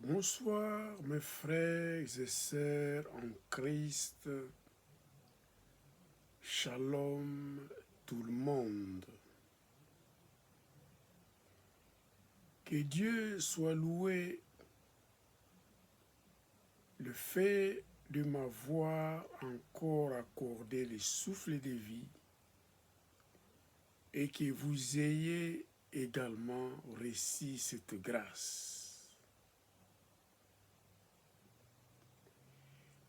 Bonsoir mes frères et sœurs en Christ, shalom tout le monde. Que Dieu soit loué, le fait de m'avoir encore accordé le souffle de vie et que vous ayez également reçu cette grâce.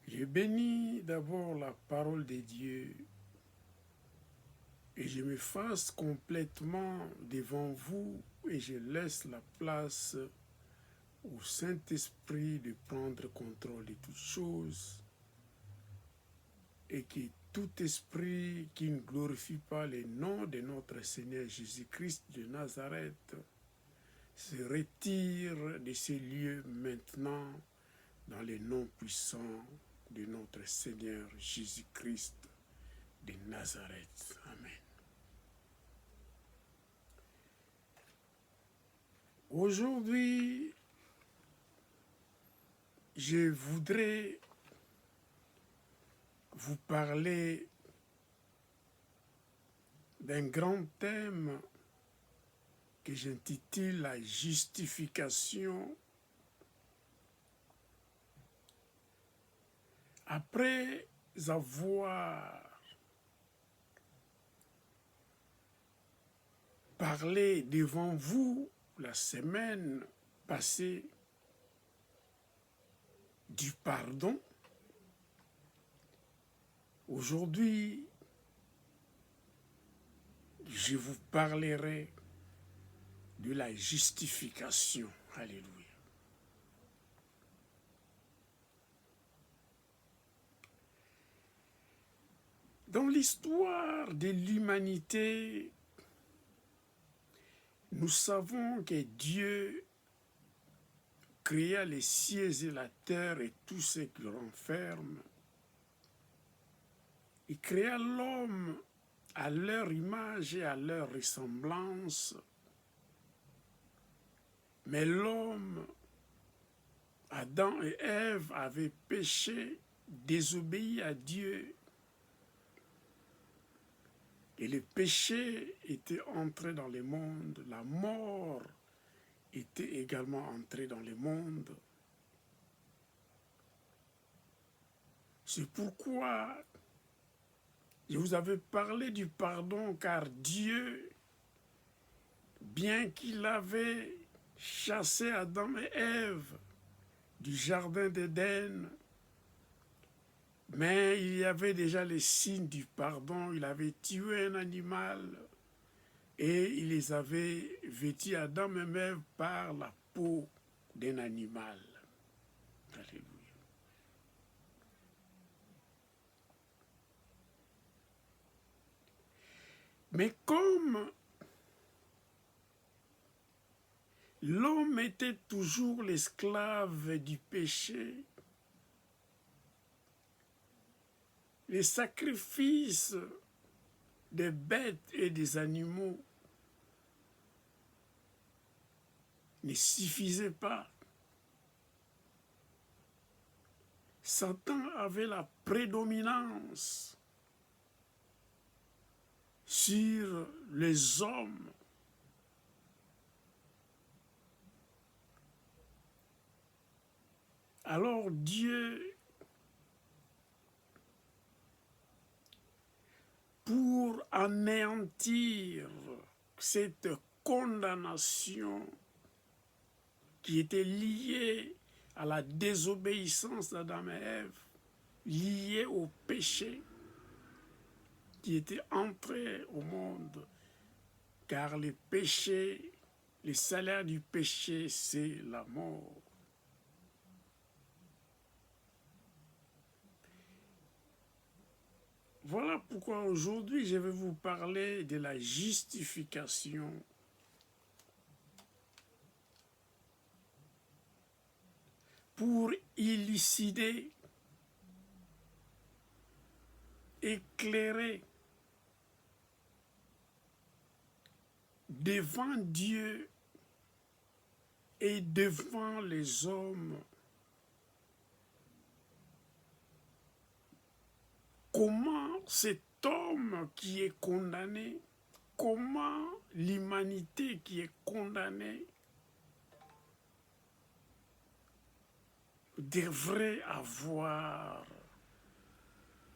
Je bénis d'abord la parole de Dieu et je me fasse complètement devant vous et je laisse la place au Saint-Esprit de prendre contrôle de toutes choses et que tout esprit qui ne glorifie pas le nom de notre Seigneur Jésus-Christ de Nazareth se retire de ces lieux maintenant dans le nom puissant de notre Seigneur Jésus-Christ de Nazareth. Amen. Aujourd'hui, je voudrais vous parler d'un grand thème que j'intitule la justification. Après avoir parlé devant vous la semaine passée du pardon, aujourd'hui, je vous parlerai de la justification. Alléluia. Dans l'histoire de l'humanité, nous savons que Dieu créa les cieux et la terre et tout ce qui renferme. Il créa l'homme à leur image et à leur ressemblance. Mais l'homme, Adam et Ève, avaient péché, désobéi à Dieu. Et le péché était entré dans le monde, la mort était également entrée dans le monde. C'est pourquoi je vous avais parlé du pardon, car Dieu, bien qu'il avait chassé Adam et Ève du jardin d'Éden, mais il y avait déjà les signes du pardon. Il avait tué un animal et il les avait vêtus, Adam et Ève, par la peau d'un animal. Alléluia. Mais comme l'homme était toujours l'esclave du péché, les sacrifices des bêtes et des animaux ne suffisaient pas. Satan avait la prédominance sur les hommes. Alors Dieu, pour anéantir cette condamnation qui était liée à la désobéissance d'Adam et Ève, liée au péché qui était entré au monde, car le péché, le salaire du péché, c'est la mort. Voilà pourquoi aujourd'hui je vais vous parler de la justification. Pour élucider, éclairer devant Dieu et devant les hommes, comment cet homme qui est condamné, comment l'humanité qui est condamnée devrait avoir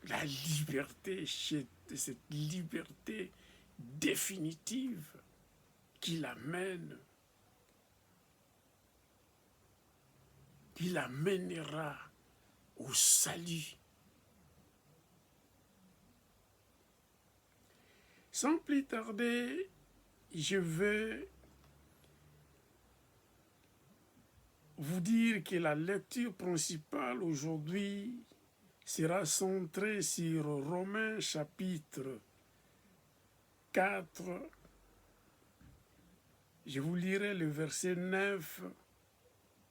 la liberté, cette liberté définitive qui l'amènera au salut. Sans plus tarder, je vais vous dire que la lecture principale aujourd'hui sera centrée sur Romains chapitre 4. Je vous lirai le verset 9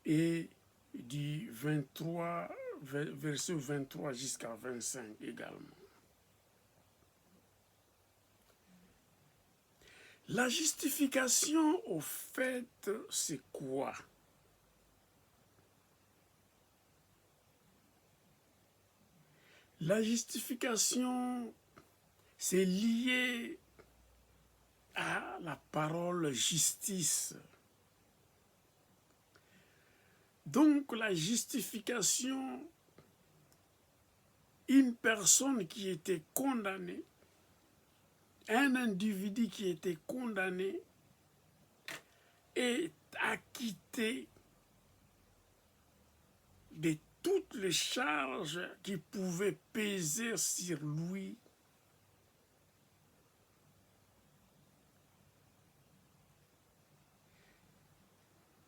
et du 23, verset 23 jusqu'à 25 également. La justification, au fait, c'est quoi? La justification, c'est lié à la parole justice. Donc la justification, une personne qui était condamnée, un individu qui était condamné est acquitté de toutes les charges qui pouvaient peser sur lui.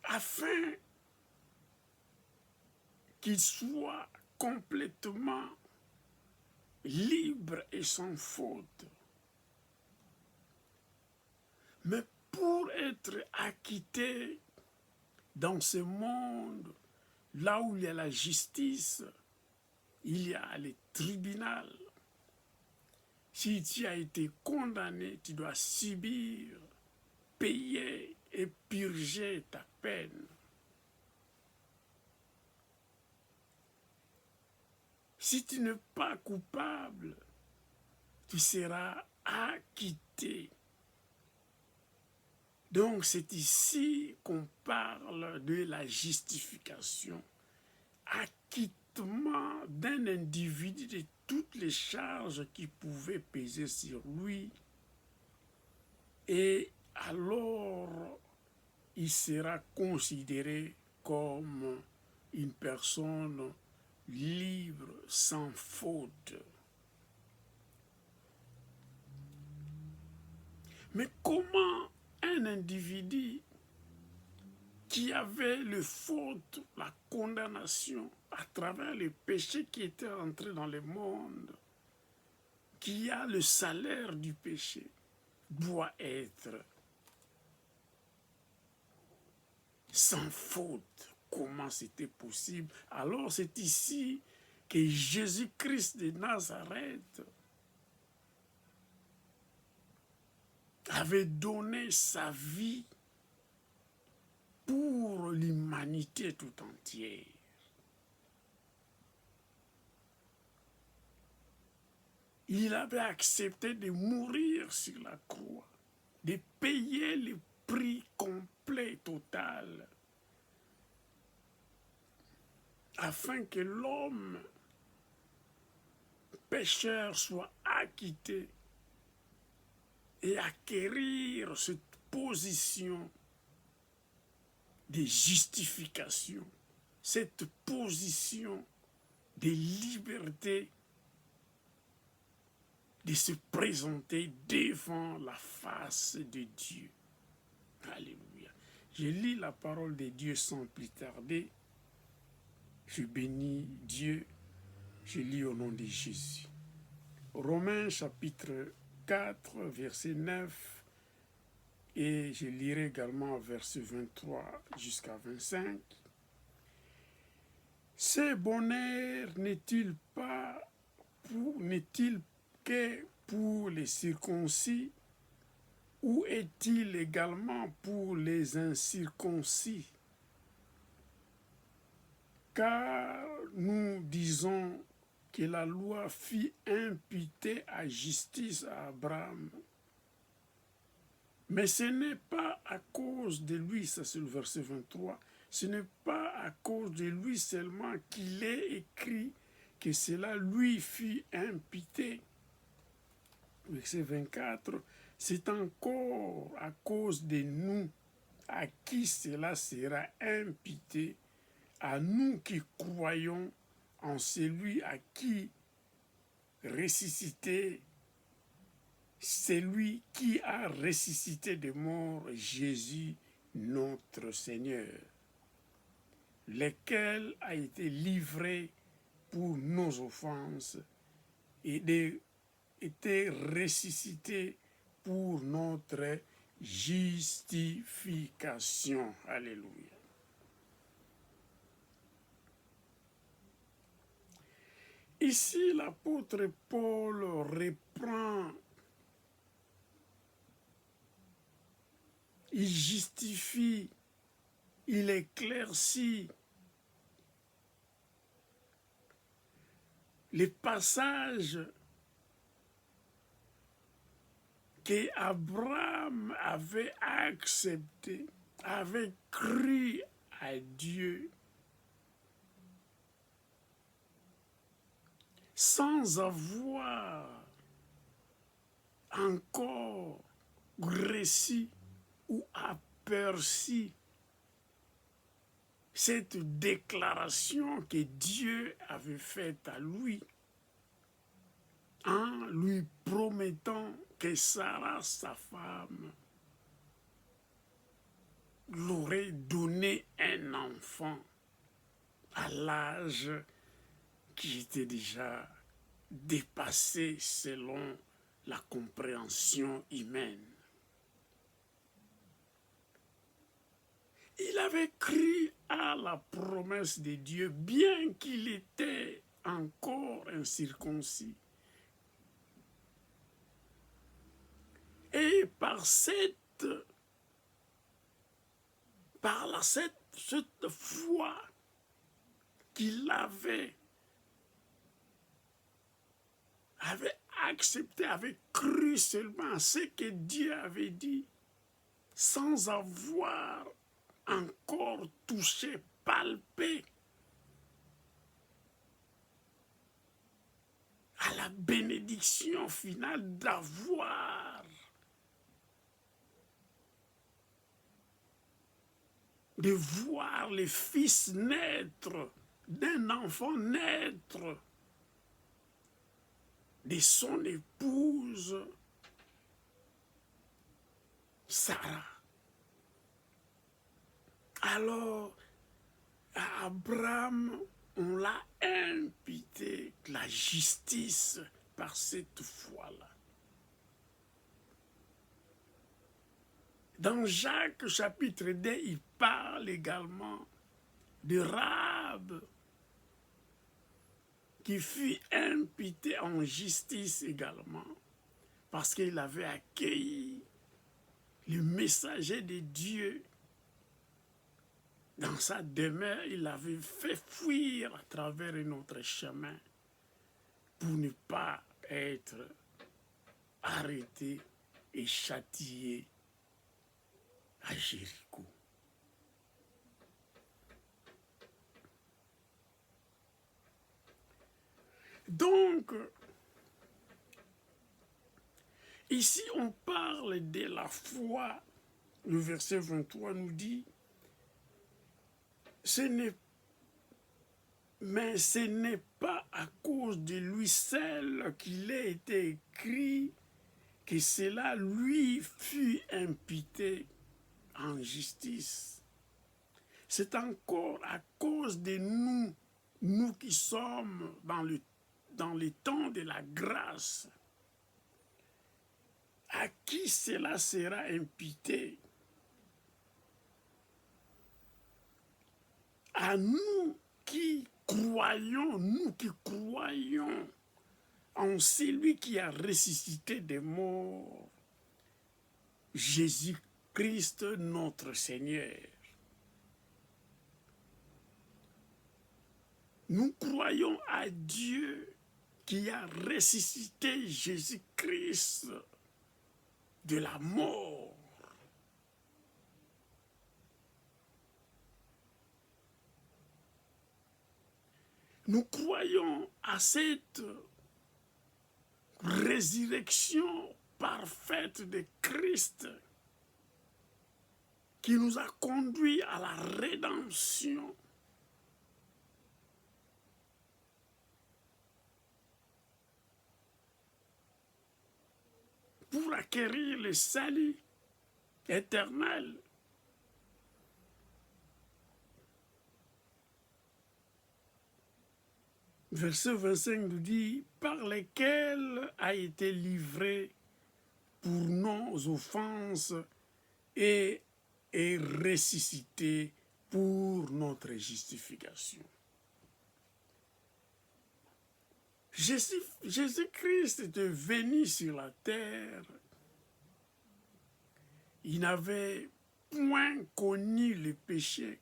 Afin qu'il soit complètement libre et sans faute. Mais pour être acquitté dans ce monde, là où il y a la justice, il y a les tribunaux. Si tu as été condamné, tu dois subir, payer et purger ta peine. Si tu n'es pas coupable, tu seras acquitté. Donc c'est ici qu'on parle de la justification. Acquittement d'un individu de toutes les charges qui pouvaient peser sur lui. Et alors, il sera considéré comme une personne libre, sans faute. Mais comment un individu qui avait le faute, la condamnation à travers les péchés qui étaient entrés dans le monde, qui a le salaire du péché, doit être sans faute? Comment c'était possible? Alors c'est ici que Jésus-Christ de Nazareth avait donné sa vie pour l'humanité tout entière. Il avait accepté de mourir sur la croix, de payer le prix complet, total, afin que l'homme pécheur soit acquitté et acquérir cette position de justification, cette position de liberté de se présenter devant la face de Dieu. Alléluia. Je lis la parole de Dieu sans plus tarder. Je bénis Dieu. Je lis au nom de Jésus. Romains chapitre 4, verset 9. Et je lirai également verset 23 jusqu'à 25. Ce bonheur n'est-il que pour les circoncis, ou est-il également pour les incirconcis? Car nous disons que la loi fit imputer à justice à Abraham. Mais ce n'est pas à cause de lui, ça c'est le verset 23, ce n'est pas à cause de lui seulement qu'il est écrit que cela lui fut imputé. Verset 24, c'est encore à cause de nous à qui cela sera imputé, à nous qui croyons en celui à qui ressuscité, celui qui a ressuscité des morts, Jésus notre Seigneur, lequel a été livré pour nos offenses et été ressuscité pour notre justification. Alléluia. Ici, l'apôtre Paul reprend, il justifie, il éclaircit les passages que Abraham avait accepté, avait cru à Dieu, sans avoir encore reçu ou aperçu cette déclaration que Dieu avait faite à lui en lui promettant que Sarah, sa femme, lui aurait donné un enfant à l'âge qui était déjà dépassé selon la compréhension humaine. Il avait cru à la promesse de Dieu, bien qu'il était encore incirconcis. Et par cette foi qu'il avait accepté, avait cru seulement à ce que Dieu avait dit, sans avoir encore touché, palpé à la bénédiction finale de voir le fils naître, d'un enfant naître, de son épouse Sarah. Alors, à Abraham, on l'a imputé la justice par cette foi-là. Dans Jacques chapitre 2, il parle également de Rahab qui fut imputé en justice également parce qu'il avait accueilli le messager de Dieu. Dans sa demeure, il avait fait fuir à travers un autre chemin pour ne pas être arrêté et châtié à Jéricho. Donc, ici on parle de la foi. Le verset 23 nous dit, mais ce n'est pas à cause de lui seul qu'il a été écrit que cela lui fut imputé en justice. C'est encore à cause de nous, nous qui sommes dans le temps de la grâce, à qui cela sera imputé. À nous qui croyons en celui qui a ressuscité des morts, Jésus-Christ notre Seigneur. Nous croyons à Dieu qui a ressuscité Jésus-Christ de la mort. Nous croyons à cette résurrection parfaite de Christ qui nous a conduits à la rédemption. Pour acquérir le salut éternel. Verset 25 nous dit, par lesquels a été livré pour nos offenses et est ressuscité pour notre justification. Jésus-Christ était venu sur la terre. Il n'avait point connu le péché.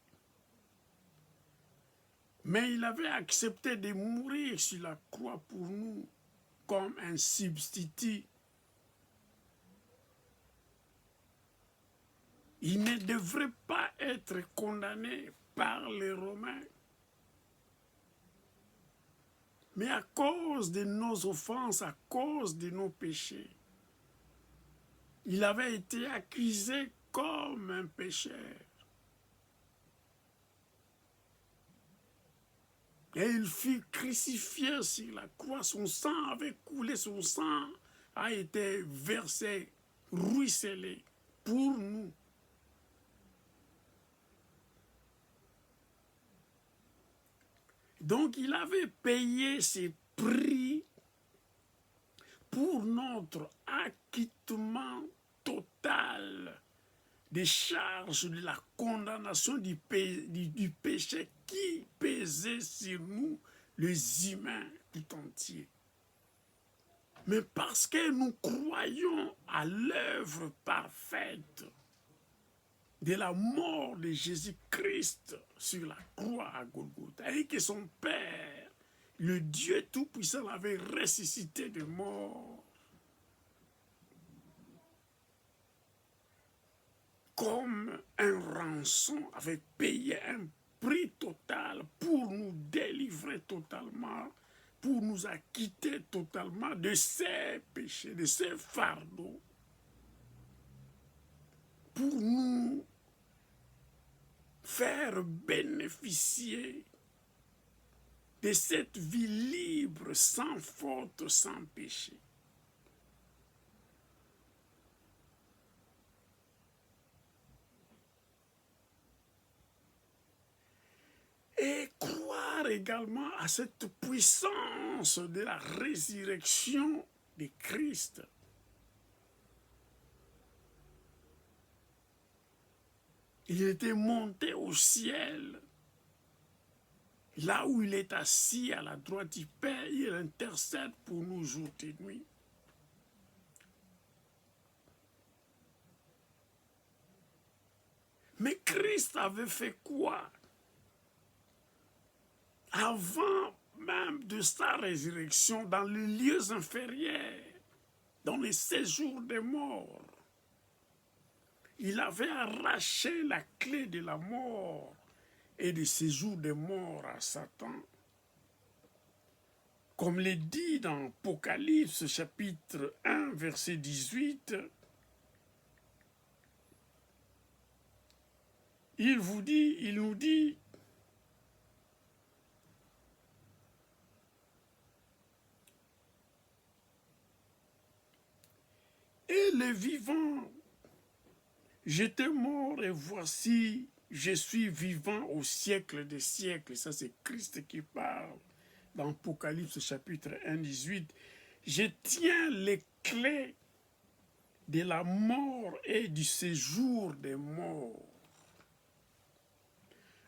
Mais il avait accepté de mourir sur la croix pour nous comme un substitut. Il ne devrait pas être condamné par les Romains. Mais à cause de nos offenses, à cause de nos péchés, il avait été accusé comme un pécheur. Et il fut crucifié sur la croix, son sang avait coulé, son sang a été versé, ruisselé pour nous. Donc il avait payé ses prix pour notre acquittement total des charges de la condamnation du péché qui pesait sur nous, les humains tout entiers. Mais parce que nous croyons à l'œuvre parfaite de la mort de Jésus-Christ sur la croix à Golgotha, et que son Père, le Dieu Tout-Puissant, l'avait ressuscité de mort, comme un rançon, avait payé un prix total pour nous délivrer totalement, pour nous acquitter totalement de ses péchés, de ses fardeaux, pour nous faire bénéficier de cette vie libre, sans faute, sans péché. Et croire également à cette puissance de la résurrection de Christ. Il était monté au ciel, là où il est assis à la droite du Père, il intercède pour nous jour et nuit. Mais Christ avait fait quoi? Avant même de sa résurrection, dans les lieux inférieurs, dans les séjours des morts, il avait arraché la clé de la mort et du séjour des morts à Satan. Comme le dit dans Apocalypse chapitre 1, verset 18, il nous dit, et les vivants, j'étais mort et voici, je suis vivant au siècle des siècles. Ça, c'est Christ qui parle dans Apocalypse chapitre 1, 18. Je tiens les clés de la mort et du séjour des morts.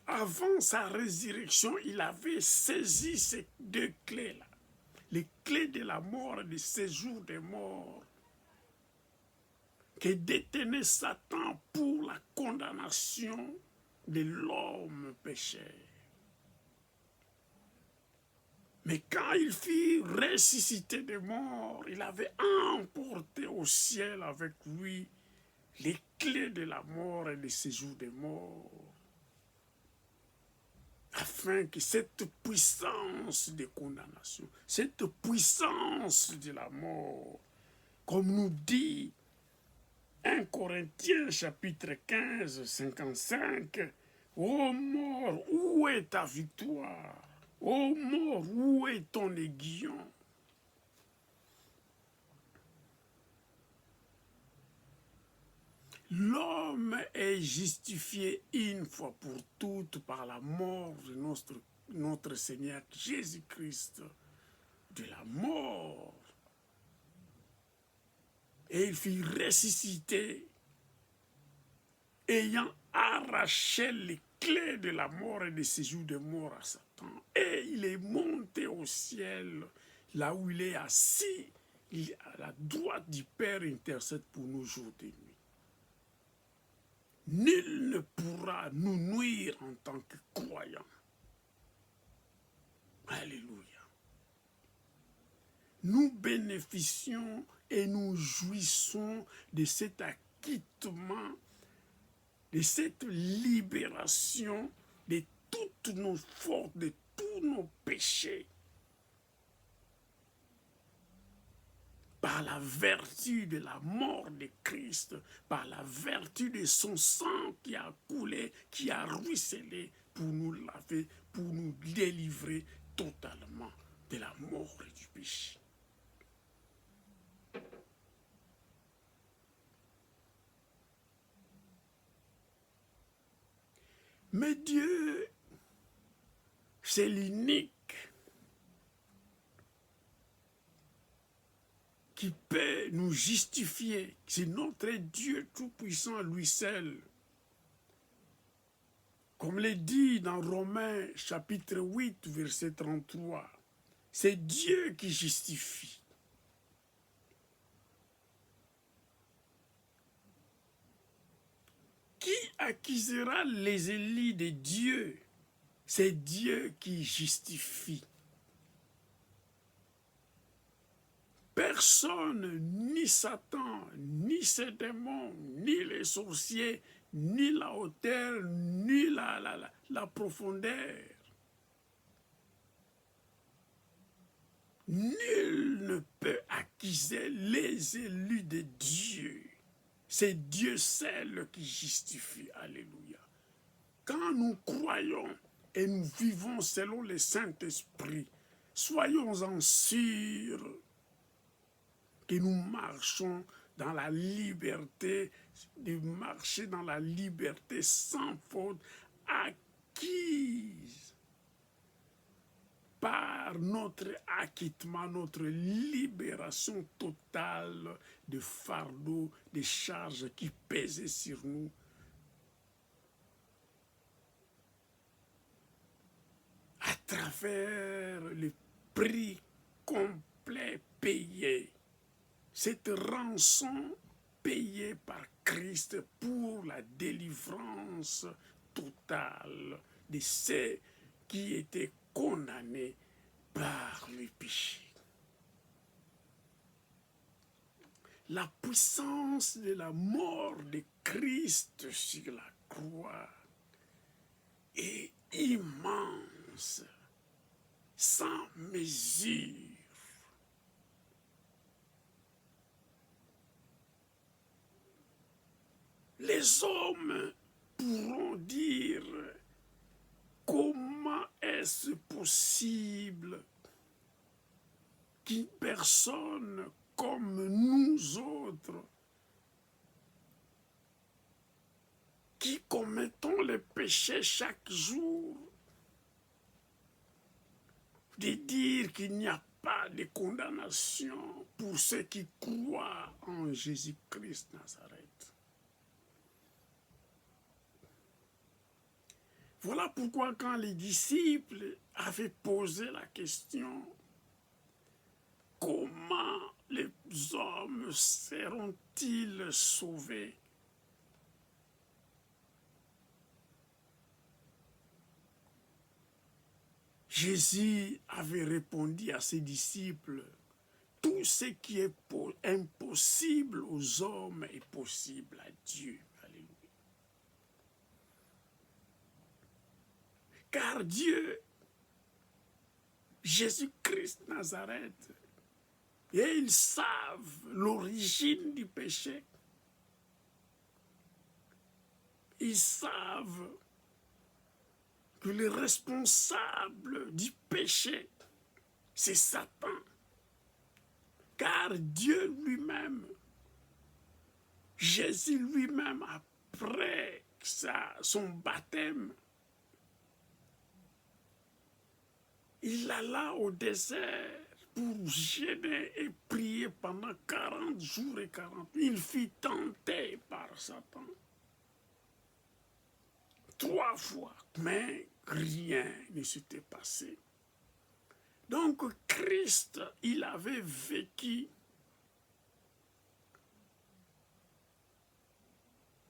Avant sa résurrection, il avait saisi ces deux clés-là. Les clés de la mort et du séjour des morts que détenait Satan pour la condamnation de l'homme pécheur. Mais quand il fut ressuscité des morts, il avait emporté au ciel avec lui les clés de la mort et du séjour des morts, afin que cette puissance de condamnation, cette puissance de la mort, comme nous dit 1 Corinthiens chapitre 15, 55, ô mort, où est ta victoire? Ô mort, où est ton aiguillon? L'homme est justifié une fois pour toutes par la mort de notre Seigneur Jésus-Christ, de la mort. Et il fut ressuscité, ayant arraché les clés de la mort et des séjours de mort à Satan. Et il est monté au ciel, là où il est assis, il est à la droite du Père, intercède pour nous jour et nuit. Nul ne pourra nous nuire en tant que croyants. Alléluia. Nous bénéficions et nous jouissons de cet acquittement, de cette libération de toutes nos fautes, de tous nos péchés, par la vertu de la mort de Christ, par la vertu de son sang qui a coulé, qui a ruisselé pour nous laver, pour nous délivrer totalement de la mort et du péché. Mais Dieu, c'est l'unique qui peut nous justifier. C'est notre Dieu tout-puissant, lui seul. Comme l'est dit dans Romains chapitre 8, verset 33, c'est Dieu qui justifie. Qui accusera les élus de Dieu? C'est Dieu qui justifie. Personne, ni Satan, ni ses démons, ni les sorciers, ni la hauteur, ni la profondeur. Nul ne peut accuser les élus de Dieu. C'est Dieu seul qui justifie. Alléluia. Quand nous croyons et nous vivons selon le Saint-Esprit, soyons-en sûrs que nous marchons dans la liberté, de marcher dans la liberté sans faute, acquise par notre acquittement, notre libération totale de fardeaux, de charges qui pèsent sur nous. À travers le prix complet payé, cette rançon payée par Christ pour la délivrance totale de ceux qui étaient condamnés par le péché. La puissance de la mort de Christ sur la croix est immense, sans mesure. Les hommes pourront dire comment est-ce possible qu'une personne comme nous autres, qui commettons le péché chaque jour, de dire qu'il n'y a pas de condamnation pour ceux qui croient en Jésus-Christ Nazareth. Voilà pourquoi quand les disciples avaient posé la question, comment les hommes seront-ils sauvés? Jésus avait répondu à ses disciples, tout ce qui est impossible aux hommes est possible à Dieu. Alléluia. Car Dieu, Jésus-Christ Nazareth, et ils savent l'origine du péché. Ils savent que le responsable du péché, c'est Satan. Car Dieu lui-même, Jésus lui-même, après son baptême, il alla au désert pour jeûner et prier pendant 40 jours et 40 nuits. Il fut tenté par Satan 3 fois, mais rien ne s'était passé. Donc Christ, il avait vécu,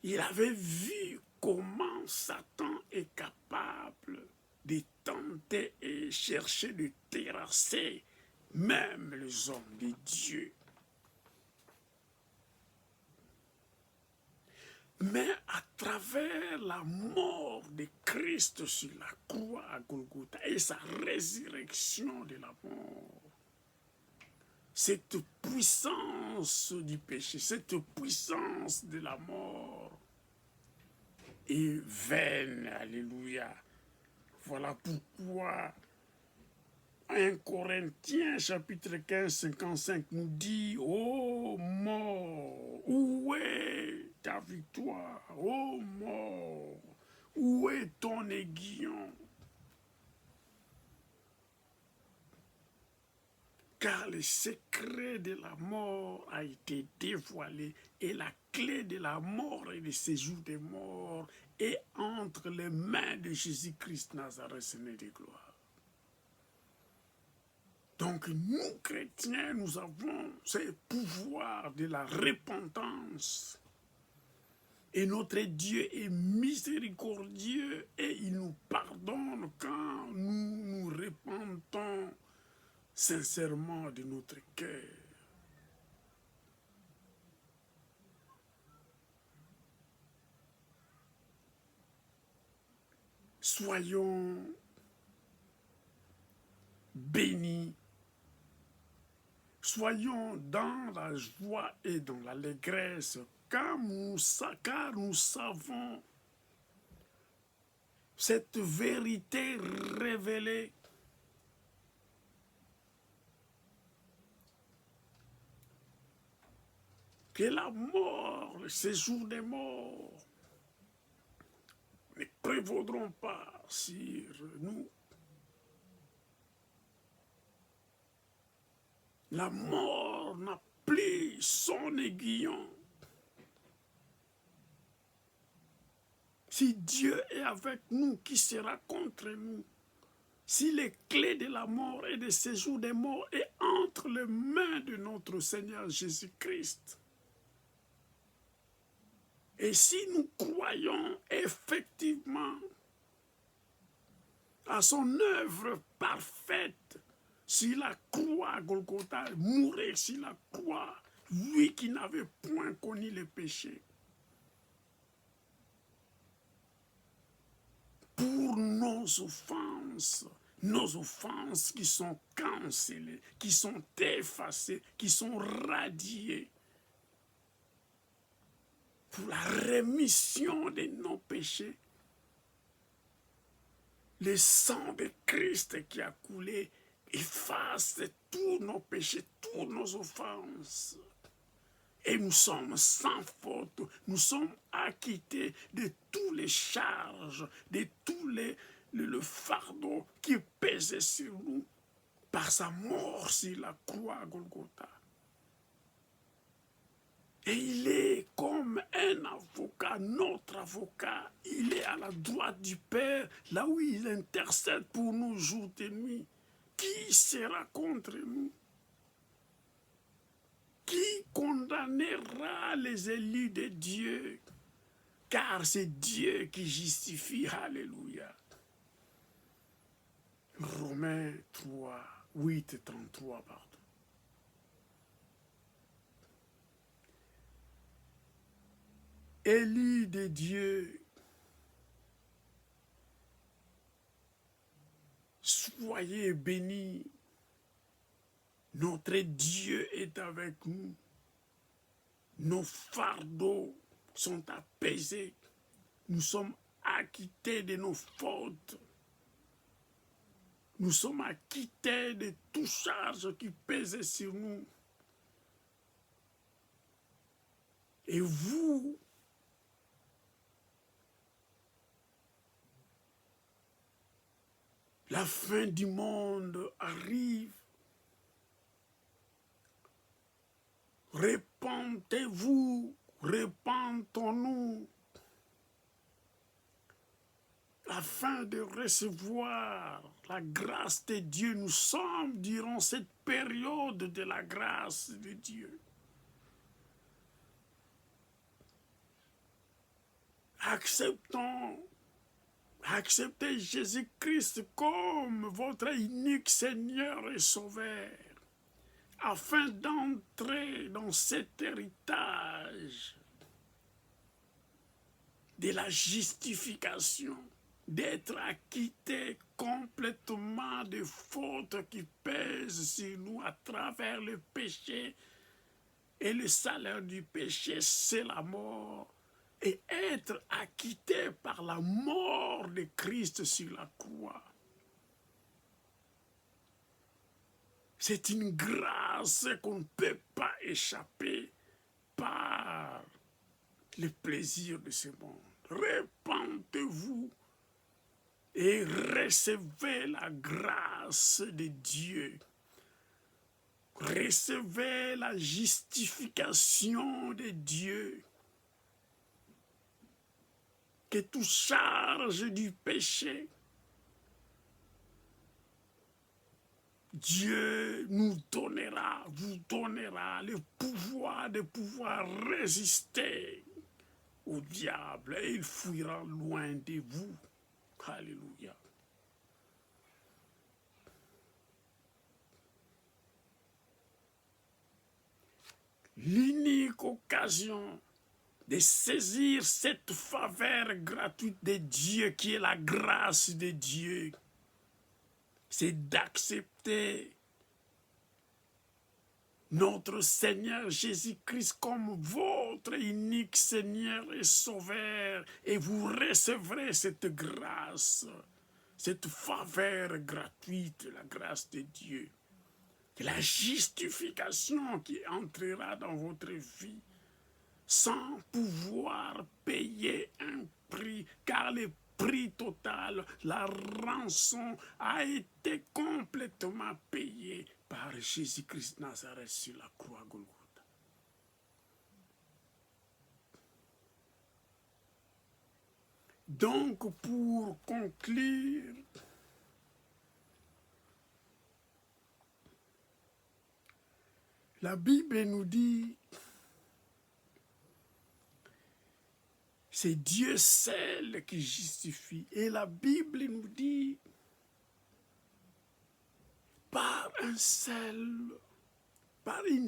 il avait vu comment Satan est capable de tenter et chercher de terrasser même les hommes de Dieu. Mais à travers la mort de Christ sur la croix à Golgotha et sa résurrection de la mort, cette puissance du péché, cette puissance de la mort est vaine. Alléluia. Voilà pourquoi 1 Corinthiens chapitre 15, 55 nous dit, ô mort, où est ta victoire? Ô mort, où est ton aiguillon? Car le secret de la mort a été dévoilé et la clé de la mort et du séjour des morts est entre les mains de Jésus-Christ Nazareth, Seigneur de gloire. Donc nous, chrétiens, nous avons ce pouvoir de la repentance. Et notre Dieu est miséricordieux et il nous pardonne quand nous nous repentons sincèrement de notre cœur. Soyons bénis. Soyons dans la joie et dans l'allégresse, car nous savons cette vérité révélée. Que la mort, le séjour des morts, ne prévaudront pas sur nous. La mort n'a plus son aiguillon. Si Dieu est avec nous, qui sera contre nous? Si les clés de la mort et du séjour des morts est entre les mains de notre Seigneur Jésus-Christ. Et si nous croyons effectivement à son œuvre parfaite, sur la croix à Golgotha, mourir sur la croix, lui qui n'avait point connu le péché. Pour nos offenses qui sont cancellées, qui sont effacées, qui sont radiées. Pour la rémission de nos péchés. Le sang de Christ qui a coulé efface tous nos péchés, toutes nos offenses. Et nous sommes sans faute, nous sommes acquittés de toutes les charges, de tous le fardeau qui pesait sur nous par sa mort sur la croix à Golgotha. Et il est comme un avocat, notre avocat. Il est à la droite du Père, là où il intercède pour nous jour et nuit. Qui sera contre nous? Qui condamnera les élus de Dieu? Car c'est Dieu qui justifie. Alléluia. Romains 3, 8 et 33, pardon. Élie de Dieu, soyez bénis. Notre Dieu est avec nous. Nos fardeaux sont apaisés. Nous sommes acquittés de nos fautes. Nous sommes acquittés de toute charge qui pèse sur nous. Et vous, la fin du monde arrive. Répentez-vous, répentons-nous, afin de recevoir la grâce de Dieu. Nous sommes durant cette période de la grâce de Dieu. Acceptez Jésus-Christ comme votre unique Seigneur et Sauveur, afin d'entrer dans cet héritage de la justification, d'être acquitté complètement des fautes qui pèsent sur nous à travers le péché. Et le salaire du péché, c'est la mort. Et être acquitté par la mort de Christ sur la croix. C'est une grâce qu'on ne peut pas échapper par le plaisir de ce monde. Répentez-vous et recevez la grâce de Dieu. Recevez la justification de Dieu. Que toute charge du péché, Dieu nous donnera, vous donnera le pouvoir de pouvoir résister au diable et il fuira loin de vous. Alléluia. L'unique occasion de saisir cette faveur gratuite de Dieu qui est la grâce de Dieu, c'est d'accepter notre Seigneur Jésus-Christ comme votre unique Seigneur et Sauveur, et vous recevrez cette grâce, cette faveur gratuite, la grâce de Dieu, la justification qui entrera dans votre vie sans pouvoir payer un prix, car le prix total, la rançon a été complètement payée par Jésus-Christ Nazareth sur la croix Golgotha. Donc, pour conclure, la Bible nous dit, c'est Dieu seul qui justifie. Et la Bible nous dit, par une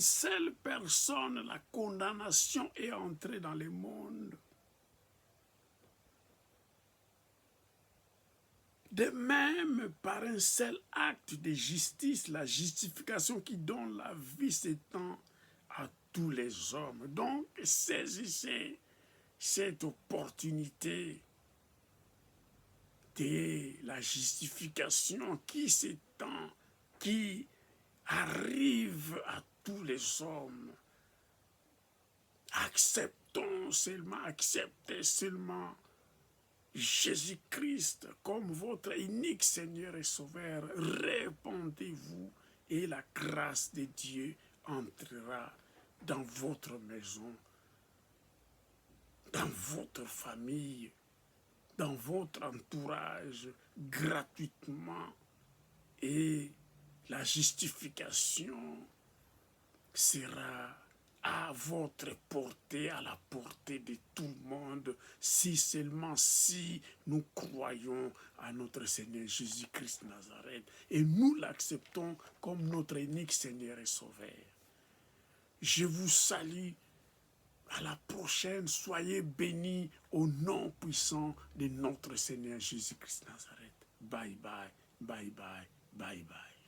seule personne, la condamnation est entrée dans le monde. De même, par un seul acte de justice, la justification qui donne la vie s'étend à tous les hommes. Donc, saisissez cette opportunité de la justification qui s'étend, qui arrive à tous les hommes. Acceptez seulement Jésus-Christ comme votre unique Seigneur et Sauveur. Répandez-vous et la grâce de Dieu entrera dans votre maison, dans votre famille, dans votre entourage, gratuitement. Et la justification sera à votre portée, à la portée de tout le monde, si seulement si nous croyons à notre Seigneur Jésus-Christ Nazareth et nous l'acceptons comme notre unique Seigneur et Sauveur. Je vous salue. À la prochaine, soyez bénis au nom puissant de notre Seigneur Jésus-Christ Nazareth. Bye bye, bye bye, bye bye.